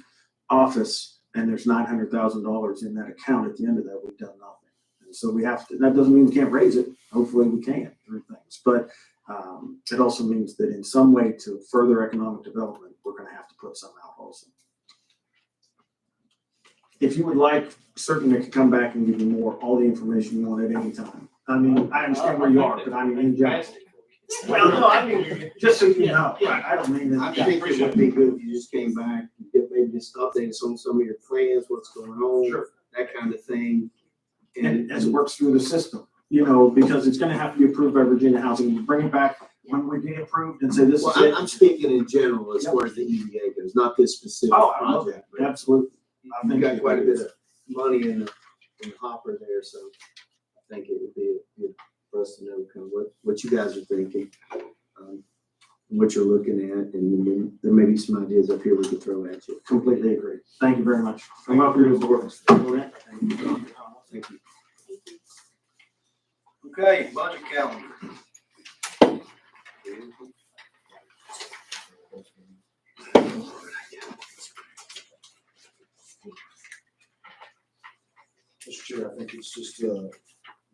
office and there's $900,000 in that account at the end of that, we've done nothing. And so we have to. That doesn't mean we can't raise it. Hopefully, we can through things, but it also means that in some way to further economic development, we're going to have to put some out also. If you would like, certainly I can come back and give you all the information you want at any time. I mean, I understand where you are, but I mean, in general. Well, no, I mean, just so you know, I don't mean I that. think it would be good if you just came back, maybe just update us on some of your plans, what's going on, Sure. that kind of thing. And as it works through the system, because it's going to have to be approved by Virginia Housing. You bring it back when we get approved and say this Well, is it. I'm speaking in general as far as the EDA goes, not this specific Oh, I love project. it. Absolutely. I You've think got quite a bit of money in the hopper there, so I think it would be good for us to know kind of what you guys are thinking, what you're looking at, and then there may be some ideas up here we could throw at you. Completely agree. Thank you very much. I'm up here to the board. Thank you. Okay, budget calendar. Mr. Chair, I think it's just,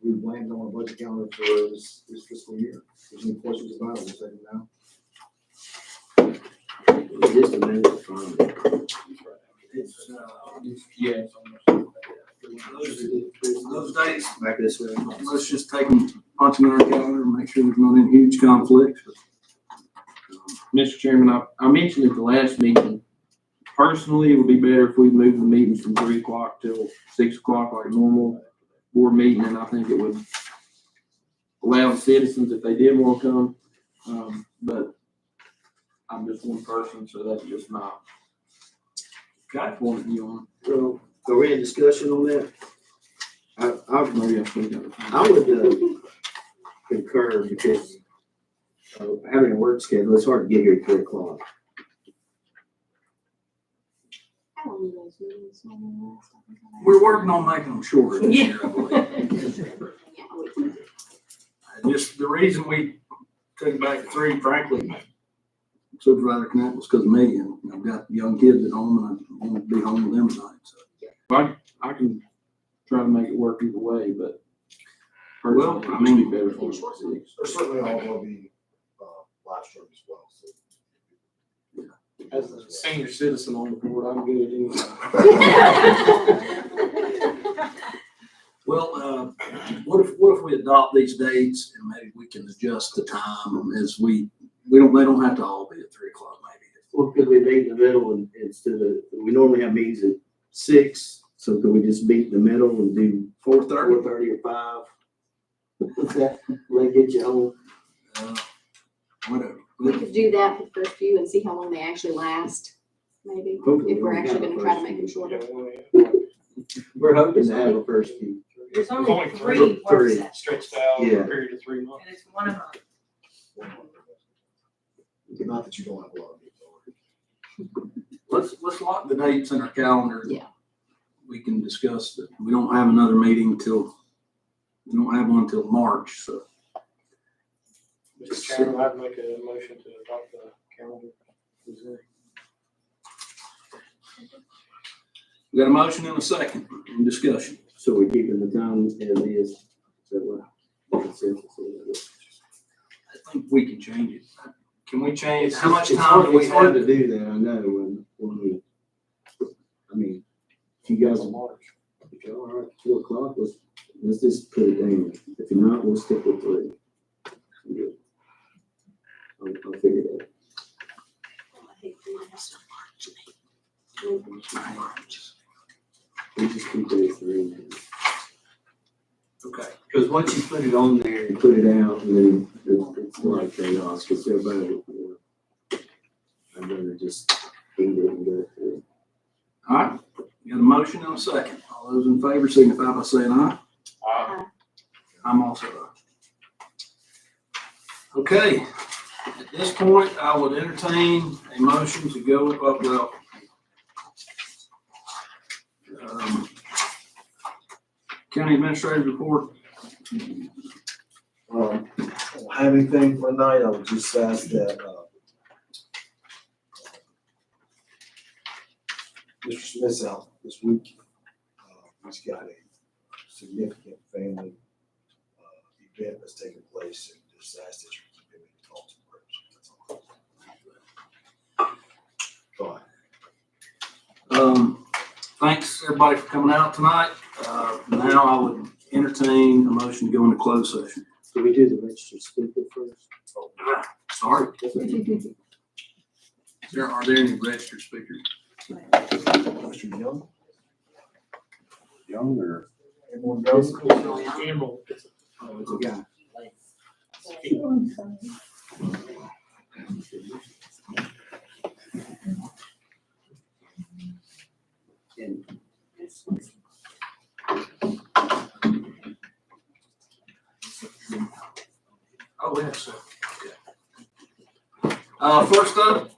we've landed on a budget calendar for this fiscal year. If there's any questions about it, we'll take them now. fine. It's, Yes. those dates, Back this way. let's just take them, punch them in our calendar and make sure there's not any huge conflicts. Mr. Chairman, I mentioned at the last meeting, personally, it would be better if we moved the meetings from 3 o'clock till 6 o'clock like a normal board meeting, and I think it would allow the citizens if they did want to come. But I'm just one person, so that's just my point of view on Well, are we in discussion on that? it. Maybe I speak up. I would concur because having a work schedule, it's hard to get here at 3 o'clock. How long do those meetings normally last? We're working on making them shorter this year, I believe. Yeah, we can. And just the reason we took it back to 3, frankly, Supervisor Knapp, was because of me, and I've got young kids at home, and I want to be home with them tonight, so. I can try to make it work either way, but Well, personally, I it mean- would be better for us. There's certainly all going to be, live stream as well, so. As a senior citizen on the board, I'm good at anything. Well, what if we adopt these dates and maybe we can adjust the time as they don't have to all be at 3 o'clock maybe. Well, could we meet in the middle and instead of, we normally have meetings at 6, so could we just meet in the middle and do 4:30 or 5? Does that get you home? Whatever. We could do that for the first few and see how long they actually last, maybe, Hopefully if we're we actually have a gonna try to first make them few. shorter. We're hoping to have a first few. There's only only three three work Three. sessions, Stretched out Yeah. a period of 3 months. and it's 1 a month. Not that you don't have a lot of people. Let's lock the dates in our calendar. Yeah. We can discuss that. We don't have another meeting we don't have one till March, so. Mr. Chairman, I'd make a motion to adopt the calendar. We got a motion and a second in discussion. So we're keeping the time as is. Is that what the consensus is? I think we can change it. Can we change, It's how much it's time hard- do we It's hard have? to do that, I know, when we, I mean, if you guys, if you're all right, 4 o'clock, let's just put it down. If you're not, we'll stick with 3. I'm good. I'll figure it out. We just keep it at 3. Okay. Because once you put it on there and put it out, and then it's like chaos, because everybody, I'd rather just eat it and go through. All right, we got a motion and a second. All those in favor signify by saying aye. I'm also aye. Okay, at this point, I would entertain a motion to go up, county administrative report. I don't have anything for tonight. I would just ask that, Mr. Smith's out this week. He's got a significant family, event that's taking place, and just ask that you keep him in thoughts and prayers. That's all. Thanks, everybody, for coming out tonight. Now I would entertain a motion to go into closed session. Do we do the registered speaker first? Sorry. Are there any registered speakers? Mr. Young? Young or anyone else? Emerald. Oh, it's a guy. And Oh, yes, sir. Okay. First up,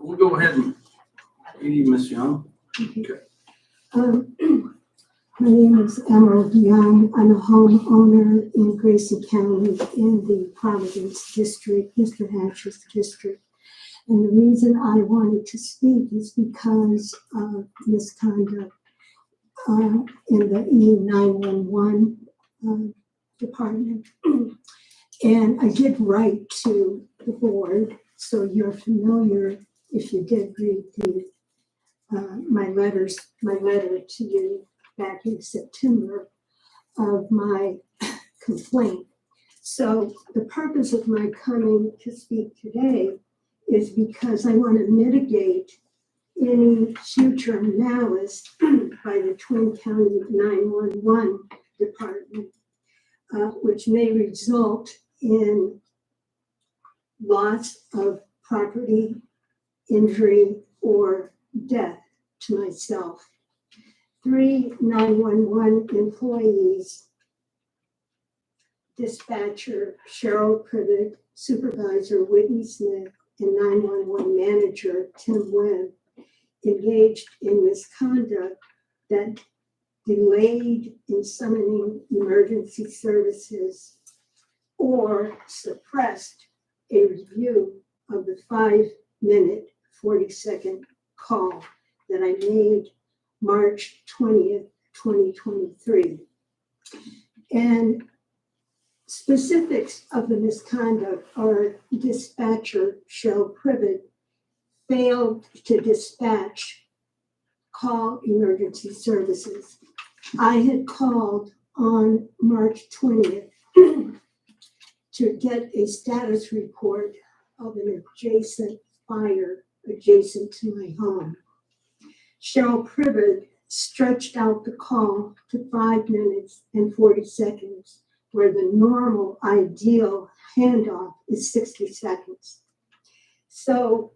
we'll go ahead and, Ms. Young. My name is Emerald Young. I'm a homeowner in Grayson County in the Providence District, Mr. Hatch's district. And the reason I wanted to speak is because of misconduct in the E911 department. And I did write to the board, so you're familiar if you did read my letter to you back in September of my complaint. So the purpose of my coming to speak today is because I want to mitigate any future malice by the Twin County 911 department, which may result in loss of property, injury, or death to myself. 3 911 employees, dispatcher Cheryl Privet, supervisor Whitney Smith, and 911 manager Tim Webb, engaged in misconduct that delayed in summoning emergency services or suppressed a review of the 5-minute, 40-second call that I made March 20th, 2023. And specifics of the misconduct are dispatcher Cheryl Privet failed to dispatch call emergency services. I had called on March 20th to get a status report of an adjacent fire adjacent to my home. Cheryl Privet stretched out the call to 5 minutes and 40 seconds, where the normal ideal handoff is 60 seconds. So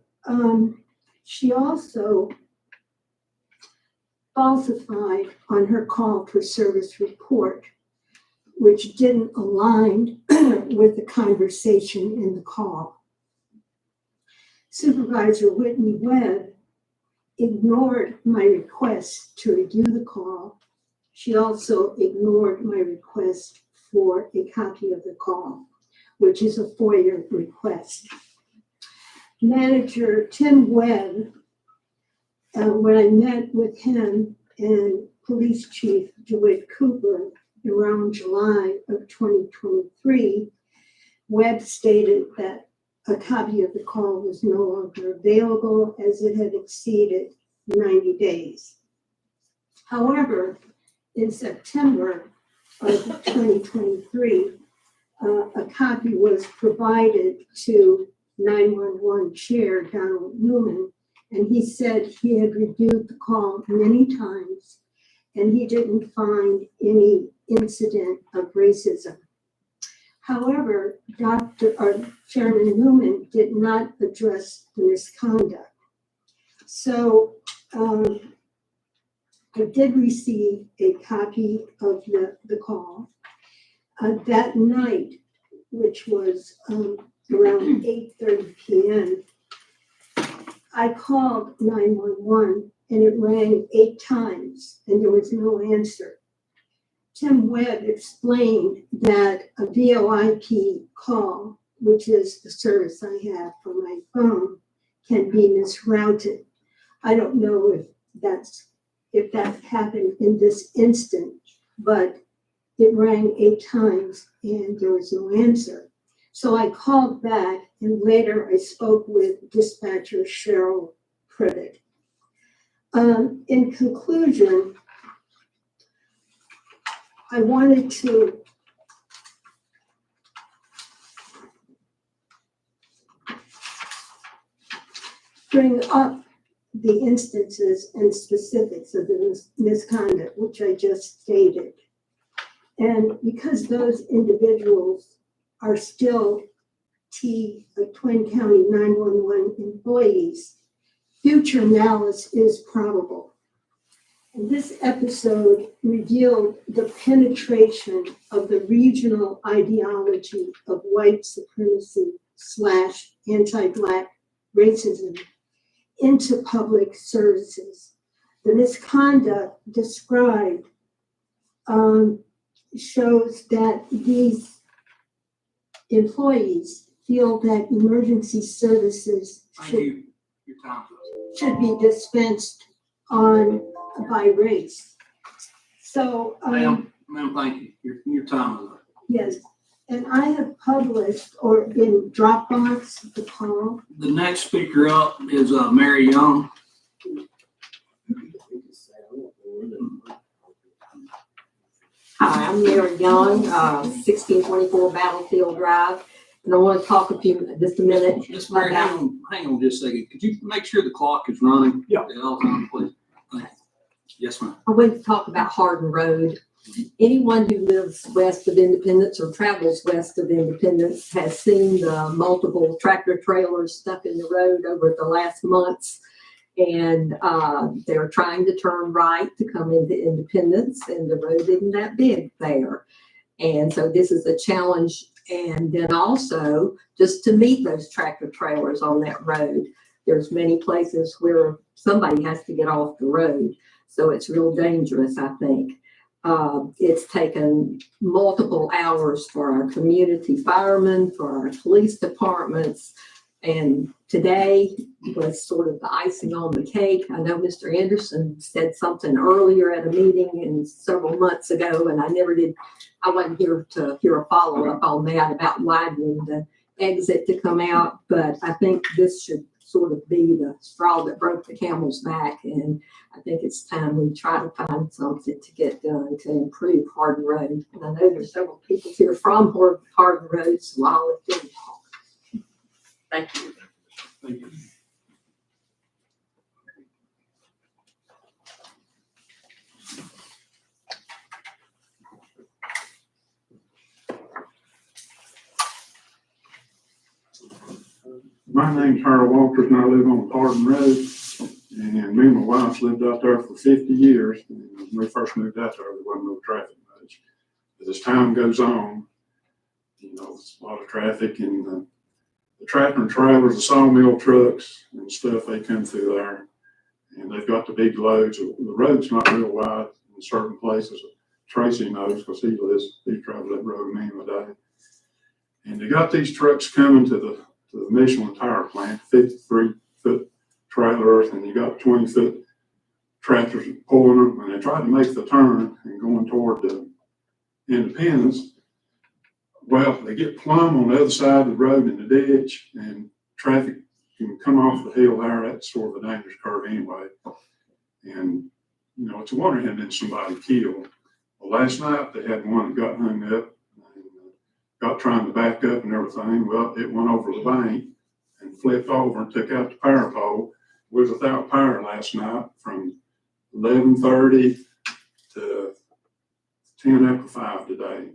she also falsified on her call for service report, which didn't align with the conversation in the call. Supervisor Whitney Webb ignored my request to review the call. She also ignored my request for a copy of the call, which is a FOIA request. Manager Tim Webb, when I met with him and Police Chief DeWitt Cooper around July of 2023, Webb stated that a copy of the call was no longer available as it had exceeded 90 days. However, in September of 2023, a copy was provided to 911 Chair Donald Newman, and he said he had reviewed the call many times and he didn't find any incident of racism. However, Chairman Newman did not address the misconduct. So I did receive a copy of the call. That night, which was around 8:30 p.m., I called 911 and it rang 8 times and there was no answer. Tim Webb explained that a VoIP call, which is the service I have for my phone, can be misrouted. I don't know if that happened in this instant, but it rang 8 times and there was no answer. So I called back and later I spoke with dispatcher Cheryl Privet. In conclusion, I wanted to bring up the instances and specifics of the misconduct, which I just stated. And because those individuals are still Twin County 911 employees, future malice is probable. And this episode revealed the penetration of the regional ideology of white supremacy / anti-Black racism into public services. The misconduct described shows that these employees feel that emergency services should be dispensed on by race. So, Ma'am, thank you. Your time is up. yes, And I have published or in Dropbox the call. The next speaker up is Mary Young. Hi, I'm Mary Young, 1624 Battlefield Drive, and I want to talk just a minute. Miss Mary, hang on just a second. Could you make sure the clock is running? Yeah. At all times, please. Thank you. Yes, ma'am. I went to talk about Hardin Road. Anyone who lives west of Independence or travels west of Independence has seen the multiple tractor trailers stuck in the road over the last months. And they're trying to turn right to come into Independence, and the road isn't that big there. And so this is a challenge. And then also, just to meet those tractor trailers on that road, there's many places where somebody has to get off the road. So it's real dangerous, I think. It's taken multiple hours for our community firemen, for our police departments. And today was sort of the icing on the cake. I know Mr. Anderson said something earlier at a meeting and several months ago, and I wasn't here to hear a follow-up on that about widening the exit to come out. But I think this should sort of be the straw that broke the camel's back. And I think it's time we try to find something to get done to improve Hardin Road. And I know there's several people here from Hardin Road, so I'll let them talk. Thank you. Thank you. My name's Harold Walters and I live on Hardin Road. And me and my wife lived out there for 50 years. And when we first moved out there, there wasn't no traffic much. But as time goes on, it's a lot of traffic, and the tractor and trailers, the sawmill trucks and stuff, they come through there. And they've got the big loads. The road's not real wide in certain places. Tracy knows because he travels that road many a day. And they got these trucks coming to the Michelin tire plant, 53-foot trailers, and you got 20-foot tractors pulling them. And they tried to make the turn and going toward the Independence. Well, they get plumb on the other side of the road in the ditch, and traffic can come off the hill there. That's sort of a dangerous curve anyway. And, it's a wonder had been somebody killed. Well, last night they had one that got hung up and got trying to back up and everything. Well, it went over the bank and flipped over and took out the power pole. We was without power last night from 11:30 to 10 after 5 today.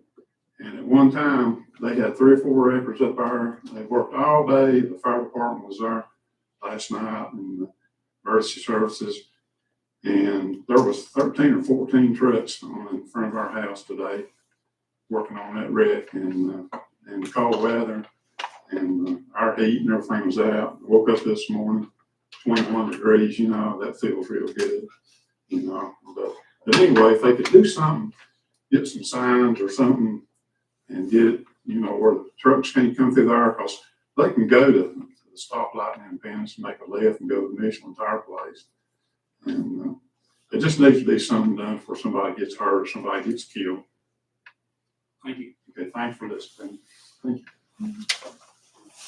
And at one time, they had 3 or 4 acres up there. They worked all day. The fire department was there last night and the emergency services. And there was 13 or 14 trucks in front of our house today working on that wreck, and the cold weather and our heat and everything was out. I woke up this morning, 21 degrees, that feels real good, But anyway, if they could do something, get some signs or something, and get it, where the trucks can't come through there, because they can go to the stoplight in Independence and make a left and go to the Michelin tire place. And it just needs to be something done before somebody gets hurt or somebody gets killed. Thank you. Okay, thanks for listening. Thank you.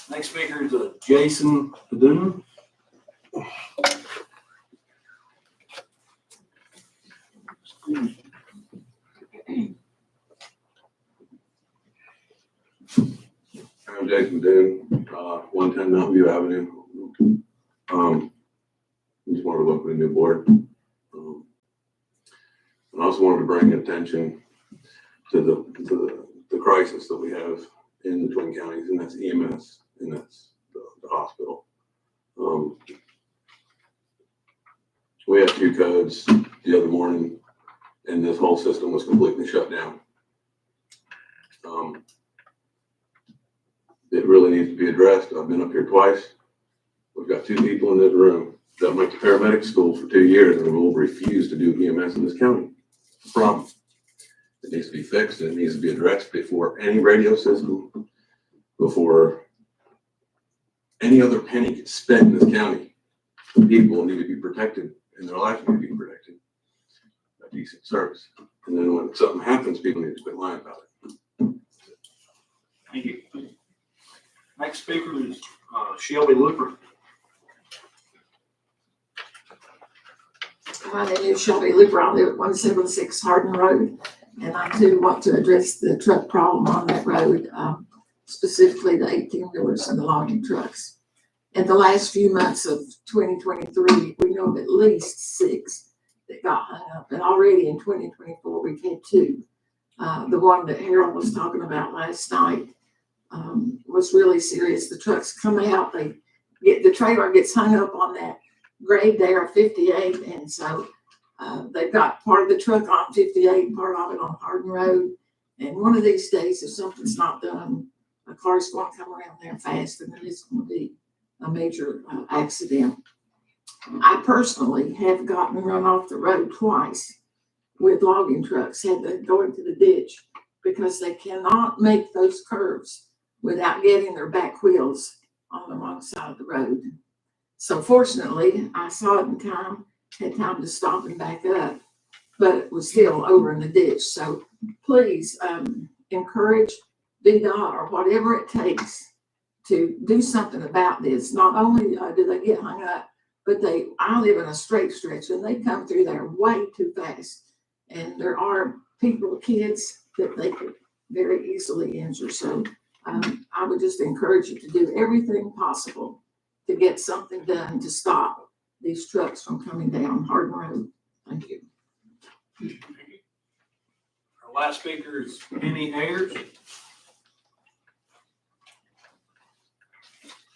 Next speaker is Jason Paduna. I'm Jason Doon, 110 Mountain View Avenue. Just wanted to welcome the new board. And I also wanted to bring attention to the crisis that we have in the Twin Counties, and that's EMS, and that's the hospital. We had 2 codes the other morning, and this whole system was completely shut down. It really needs to be addressed. I've been up here twice. We've got 2 people in this room that went to paramedic school for 2 years and will refuse to do EMS in this county. It's a problem. It needs to be fixed, and it needs to be addressed before any radio system, before any other penny gets spent in this county. People need to be protected, and their lives need to be protected. A decent service. And then when something happens, people need to quit lying about it. Thank you. Next speaker is Shelby Looper. My name is Shelby Looper. I live at 176 Hardin Road, and I too want to address the truck problem on that road, specifically the 18-wheelers and the logging trucks. In the last few months of 2023, we know of at least 6 that got hung up, and already in 2024, we've had 2. The one that Harold was talking about last night was really serious. The trucks come out, the trailer gets hung up on that grade there, 58, and so they've got part of the truck on 58 and part of it on Hardin Road. And one of these days, if something's not done, a car's going to come around there fast, and then it's going to be a major accident. I personally have gotten run off the road twice with logging trucks, had to go into the ditch because they cannot make those curves without getting their back wheels on the wrong side of the road. So fortunately, I saw it in time, had time to stop and back up, but it was still over in the ditch. So please encourage VDOT or whatever it takes to do something about this. Not only do they get hung up, but I live in a straight stretch and they come through there way too fast. And there are people, kids, that they could very easily injure. So I would just encourage you to do everything possible to get something done to stop these trucks from coming down Hardin Road. Thank you. Our last speaker is Penny Ayers.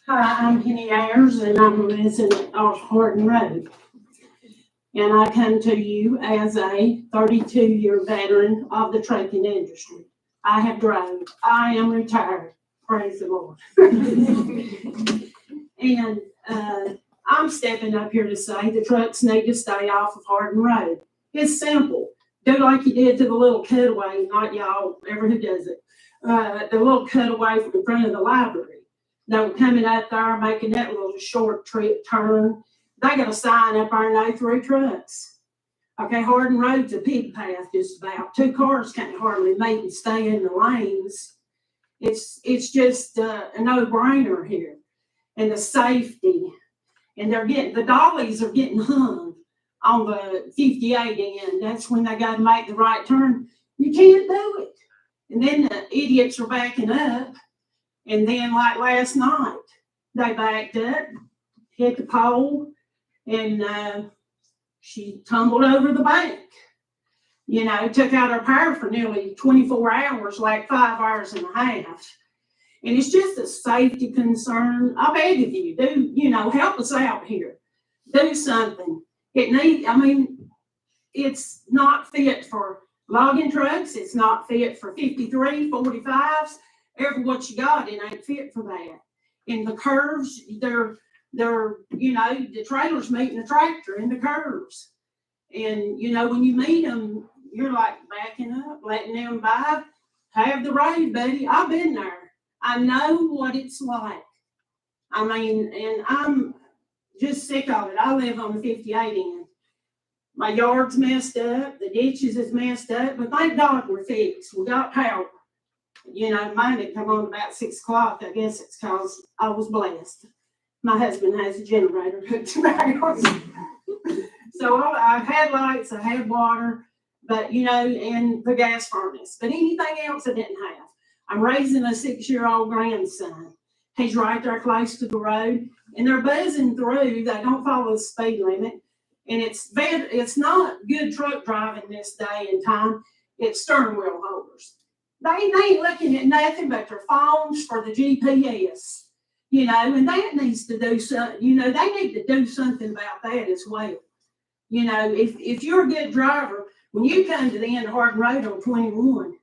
Hi, I'm Penny Ayers, and I'm a resident of Hardin Road. And I come to you as a 32-year veteran of the trucking industry. I have drove. I am retired. Praise the Lord. And I'm stepping up here to say the trucks need to stay off of Hardin Road. It's simple. Do like you did to the little cutaway, not y'all, ever who does it. The little cutaway from the front of the library. They were coming up there, making that little short trip turn. They got a sign up there, no through trucks. Okay, Hardin Road's a pig path, just about. 2 cars can't hardly meet and stay in the lanes. It's just a no-brainer here. And the safety, and the dollies are getting hung on the 58 end. That's when they got to make the right turn. You can't do it. And then the idiots are backing up. And then like last night, they backed up, hit the pole, and she tumbled over the bank. You know, took out her power for nearly 24 hours, like 5 hours and a half. And it's just a safety concern. I beg of you, help us out here. Do something. It's not fit for logging trucks. It's not fit for 53, 45s. Every what you got, it ain't fit for that. And the curves, they're the trailer's meeting the tractor in the curves. And, when you meet them, you're like backing up, letting them by. Have the road, buddy. I've been there. I know what it's like. And I'm just sick of it. I live on the 58 end. My yard's messed up. The ditches is messed up. But thank God we're fixed. We got power. Mine had come on about 6 o'clock. I guess it's because I was blessed. My husband has a generator hooked to my house. So I had lights, I had water, but, and the gas furnace. But anything else I didn't have. I'm raising a 6-year-old grandson. He's right there close to the road, and they're buzzing through. They don't follow the speed limit. And it's not good truck driving this day and time. It's steering wheel holders. They ain't looking at nothing but their phones for the GPS, and that needs to do something, they need to do something about that as well. If you're a good driver, when you come to the end of Hardin Road on 21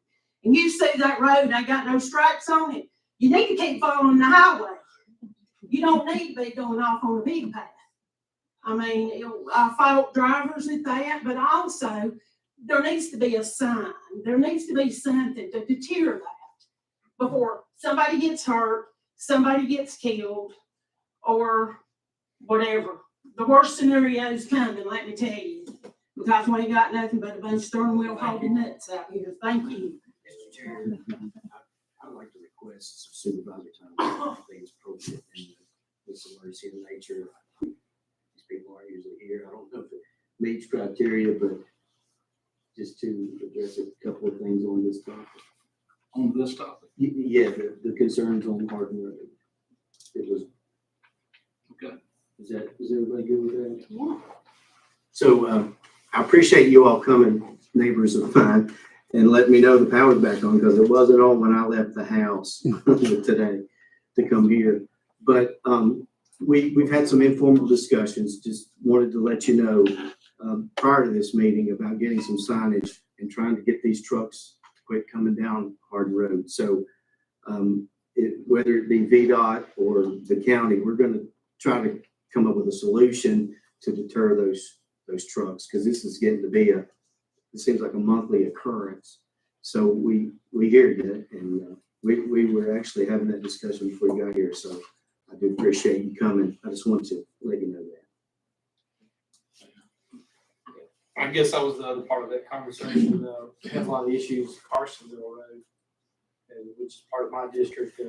and you see that road ain't got no stripes on it, you need to keep following the highway. You don't need to be going off on the big path. I fault drivers at that, but also there needs to be a sign. There needs to be something to deter that before somebody gets hurt, somebody gets killed, or whatever. The worst scenario is coming, let me tell you, because we ain't got nothing but a bunch of steering wheel holding nuts out here. Thank you. Mr. Chair, I'd like to request requests supervisor time. I think it's appropriate and with emergency in nature. These people aren't usually here. I don't know if it meets criteria, but just to address a couple of things on this topic. On this topic. Yeah, the concerns on Hardin Road. It was. Okay. Is everybody good with that? Yeah. So, I appreciate you all coming, neighbors of mine, and let me know the power's back on, because it wasn't on when I left the house today to come here. But, we've had some informal discussions, just wanted to let you know, prior to this meeting about getting some signage and trying to get these trucks to quit coming down Hardin Road. So, whether it be VDOT or the county, we're gonna try to come up with a solution to deter those trucks, because this is getting to be it seems like a monthly occurrence. So we hear you, and we were actually having that discussion before you got here, so I do appreciate you coming. I just wanted to let you know that. I guess that was the other part of that conversation. We have a lot of issues, Carsonville Road, which is part of my district.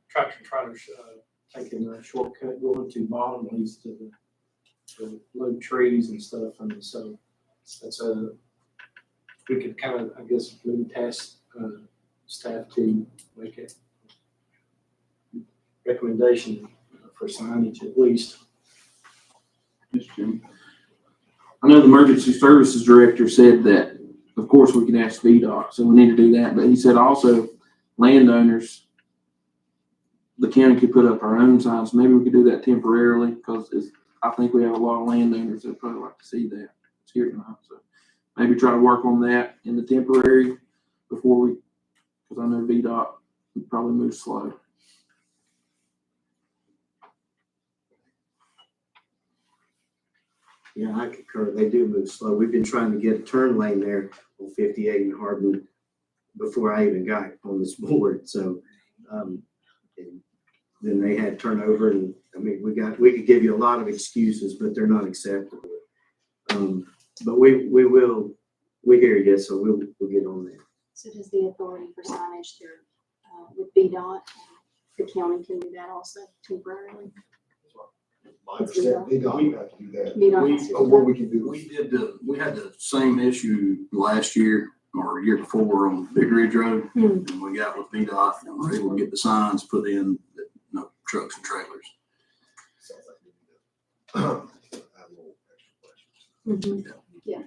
Tractor trailers taking a shortcut going to Bottomleys to load trees and stuff. And so that's we could kind of, I guess, maybe task staff to make a recommendation for signage at least. Yes, Jim. I know the emergency services director said that, of course, we can ask VDOT, so we need to do that. But he said also landowners, the county could put up our own signs. Maybe we could do that temporarily, because I think we have a lot of landowners that probably like to see that. It's here tonight, so maybe try to work on that in the temporary before because I know VDOT would probably move slow. Yeah, I concur. They do move slow. We've been trying to get a turn lane there on 58 in Hardin before I even got on this board. So, and then they had turnover, and I mean, we could give you a lot of excuses, but they're not acceptable. But we hear you, so we'll get on that. So does the authority for signage there with VDOT, the county can do that also temporarily? My understanding, they don't have to do that. VDOT has to do What that? we can do. We had the same issue last year or year before on Big Ridge Road. And we got with VDOT and were able to get the signs put in, that no trucks and trailers. Sounds like we need to have a little extra questions. Yeah.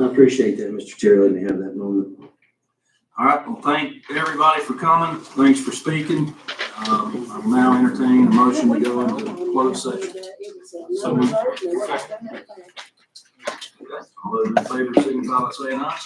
I appreciate that, Mr. Chair, letting me have that moment. All right, well, thank everybody for coming. Thanks for speaking. I'll now entertain a motion to go into closed session. So All those in favor, signify by saying aye.